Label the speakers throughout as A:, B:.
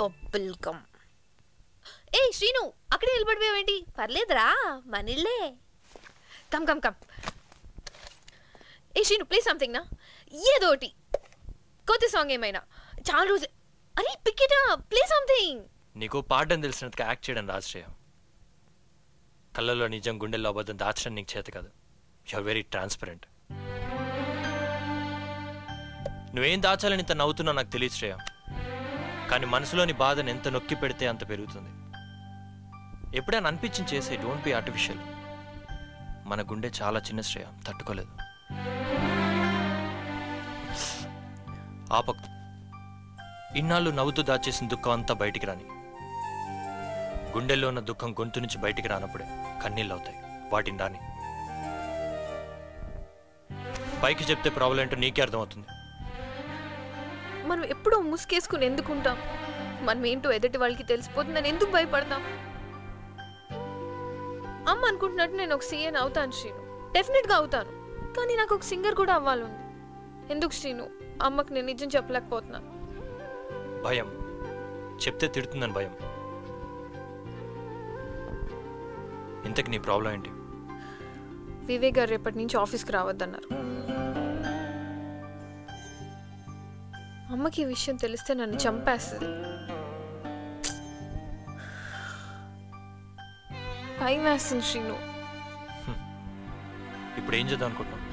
A: Bubble gum. ఏ శ్రీను, అక్కడే నిలబడిపోయావేంటి? పర్లేదురా, మనిళ్ళే. Come come come. ఏ శ్రీను, ప్లే సంథింగ్ నా, ఏదోటి కొత్త సాంగ్ ఏమైనా. చాలా రోజు. అరే pick it up, play something.
B: నీకు పాడడం తెలిసినందుకు యాక్ట్ చేయడం రాశ్రేయ. కళ్ళలో నిజం, గుండెల్లో అబద్ధం దాచడం నీకు చేత కాదు. You are very transparent. నువ్వేం దాచాలని ఇంత నవ్వుతున్నా నాకు తెలియదు శ్రేయ, కానీ మనసులోని బాధను ఎంత నొక్కి పెడితే అంత పెరుగుతుంది. ఎప్పుడైనా అనిపించింది చేసే, డోంట్ బి ఆర్టిఫిషియల్. మన గుండె చాలా చిన్న శ్రేయ, తట్టుకోలేదు. ఆపకు. ఇన్నాళ్ళు నవ్వుతూ దాచేసిన దుఃఖం అంతా బయటికి రాని. గుండెల్లో ఉన్న దుఃఖం గొంతు నుంచి బయటికి రానప్పుడే కన్నీళ్ళు అవుతాయి. వాటిని రాని. పైకి చెప్తే ప్రాబ్లం ఏంటో నీకే అర్థమవుతుంది.
A: మనం ఎప్పుడూ ముసుకేసుకుని ఎందుకుంటాం? మనం ఏంటో ఎదుటి వాళ్ళకి తెలిసిపోతుందని ఎందుకు భయపడతాం? అమ్మ అనుకుంటున్నట్టు నేను ఒక సీఎన్ అవుతాను శ్రీను, డెఫినెట్గా అవుతాను. కానీ నాకు ఒక సింగర్ కూడా అవ్వాలంది. ఎందుకు శ్రీను అమ్మకు నేను నిజం చెప్పలేకపోతున్నాను?
B: భయం. చెప్తే తిడుతుందని భయం. ఇంతకు నీ ప్రాబ్లం ఏంటి?
A: వివేక్ గారు రేపటి నుంచి ఆఫీస్కి రావద్దన్నారు. అమ్మకి ఈ విషయం తెలిస్తే నన్ను చంపేస్తుంది. భయం వేస్తుంది శ్రీను.
B: ఇప్పుడు ఏం చేద్దాం అనుకుంటున్నావు?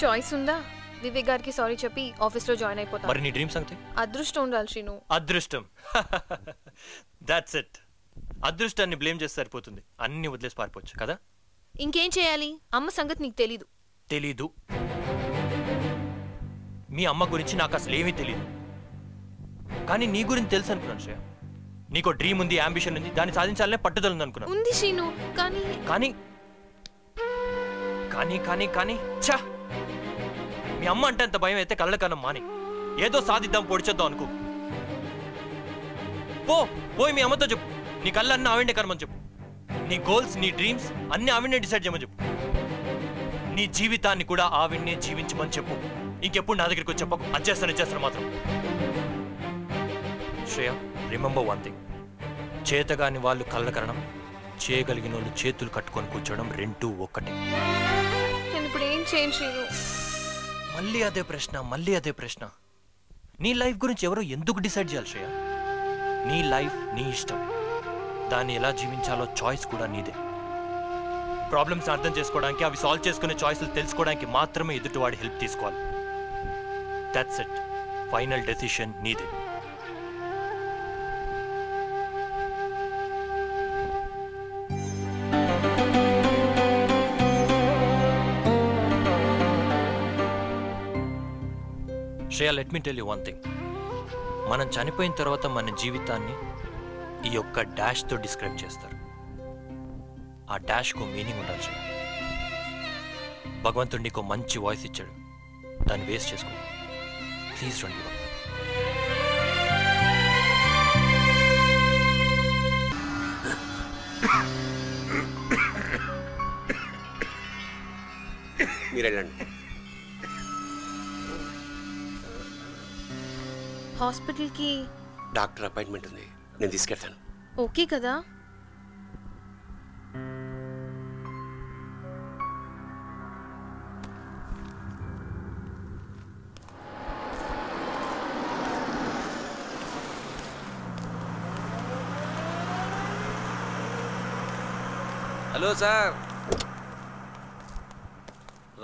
A: చాయిస్ ఉందా? వివేక్ గారికి సారీ చెప్పి ఆఫీస్లో జాయిన్ అయిపోతా.
B: మరి నీ డ్రీమ్ సంగతి?
A: అదృష్టం ఉండాలి శ్రీను.
B: అదృష్టం. That's it. అదృష్టాన్ని బ్లేమ్ చేస్తే సరిపోతుంది. అన్ని వదిలేసి పారిపోవచ్చు కదా.
A: ఇంకేం చేయాలి? అమ్మ సంగతి నీకు తెలీదు.
B: తెలీదు. మీ అమ్మ గురించి నాకు అసలు ఏమీ తెలీదు. కానీ నీ గురించి తెలుసు అనుకున్నాను శ్రేయ. నీకో డ్రీమ్ ఉంది, అంబిషన్ ఉంది, దాన్ని సాధించాలనే పట్టుదల ఉంది అనుకున్నాను.
A: ఉంది శ్రీను, కానీ
B: కానీ కానీ కానీ కానీ ఛా! మీ అమ్మ అంటే అంత భయం అయితే కళ్ళ కన్నా మాని ఏదో సాధిద్దాం, పొడిచేద్దాం అనుకో. పోయి మీ అమ్మతో చెప్పు, నీ కళ్ళు అన్నీ ఆవిడే కనమని చెప్పు. నీ గోల్స్, నీ డ్రీమ్స్ అన్ని ఆవిడనే డిసైడ్ చేయమని చెప్పు. నీ జీవితాన్ని కూడా ఆవిడనే జీవించమని చెప్పు. ఇంకెప్పుడు నా దగ్గరికి వచ్చి చెప్పకు. అచ్చేస్తాను మాత్రం. Shreya, remember one thing. చేతగాని వాళ్ళు కళ్ళ కరణం, చేయగలిగిన వాళ్ళు చేతులు కట్టుకొని కూర్చోవడం రెండూ ఒక్కటే.
A: నేను ఇప్పుడు ఏం చేయను శ్రీను?
B: మళ్ళీ అదే ప్రశ్న. నీ లైఫ్ గురించి ఎవరో ఎందుకు డిసైడ్ చేయాలి శ్రేయ? నీ లైఫ్ నీ ఇష్టం. దాన్ని ఎలా జీవించాలో చాయిస్ కూడా నీదే. ప్రాబ్లమ్స్ అర్థం చేసుకోవడానికి, అవి సాల్వ్ చేసుకునే చాయిస్లు తెలుసుకోవడానికి మాత్రమే ఎదుటివాడి హెల్ప్ తీసుకోవాలి. That's it. ఫైనల్ డెసిషన్ నీదే. Shreya, let me tell you one thing. మనం చనిపోయిన తర్వాత మన జీవితాన్ని ఈ యొక్క డాష్తో డిస్క్రైబ్ చేస్తారు. ఆ డాష్కు మీనింగ్ ఉండాలి శ్రేయ. భగవంతుడు నీకు మంచి వాయిస్ ఇచ్చాడు, దాన్ని వేస్ట్ చేసుకో. Please don't give up.
C: మీరు వెళ్ళండి.
A: హాస్పిటల్కి
C: డాక్టర్ అపాయింట్మెంట్ ఉంది, నేను తీసుకెళ్తాను.
A: ఓకే కదా?
D: హలో సార్,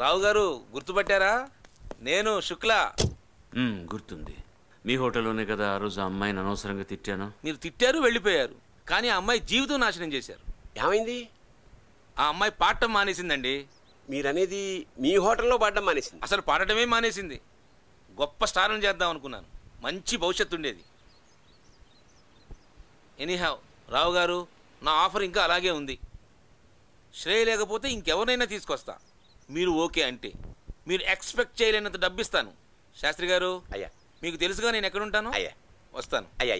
D: రావు గారు గుర్తుపట్టారా? నేను శుక్లా.
E: గుర్తుంది. మీ హోటల్లోనే కదా ఆ రోజు అమ్మాయిని అనవసరంగా తిట్టాను.
D: మీరు తిట్టారు, వెళ్ళిపోయారు. కానీ ఆ అమ్మాయి జీవితం నాశనం చేశారు.
C: ఏమైంది?
D: ఆ అమ్మాయి పాడటం మానేసిందండి.
C: మీరనేది మీ హోటల్లో పాడడం మానేసింది?
D: అసలు పాడటమే మానేసింది. గొప్ప స్టార్ని చేద్దాం అనుకున్నాను, మంచి భవిష్యత్తు ఉండేది. ఎనీహౌ రావు గారు, నా ఆఫర్ ఇంకా అలాగే ఉంది. శ్రేయ లేకపోతే ఇంకెవరినైనా తీసుకొస్తా. మీరు ఓకే అంటే మీరు ఎక్స్పెక్ట్ చేయలేనంత డబ్బిస్తాను. శాస్త్రి గారు,
C: అయ్యా,
D: మీకు తెలుసుగా నేను ఎక్కడుంటాను.
C: అయ్యా,
D: వస్తాను.
C: అయ్యా.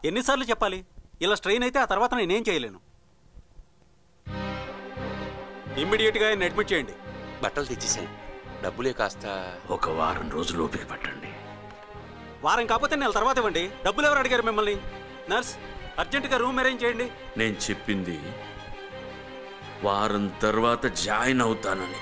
F: ఎన్నిసార్లు చెప్పాలి? ఇలా స్ట్రెయిన్ అయితే ఆ తర్వాత నేనేం చేయలేను. ఇమ్మీడియట్గా ఆయన అడ్మిట్ చేయండి.
C: బట్టలు తెచ్చేసాను. డబ్బులే కాస్త
E: ఒక వారం రోజులు ఓపిక పట్టండి.
F: వారం కాకపోతే నెల తర్వాత ఇవ్వండి. డబ్బులు ఎవరు అడిగారు మిమ్మల్ని? నర్స్, అర్జెంటుగా రూమ్ అరేంజ్ చేయండి.
E: నేను చెప్పింది వారం తర్వాత జాయిన్ అవుతానని.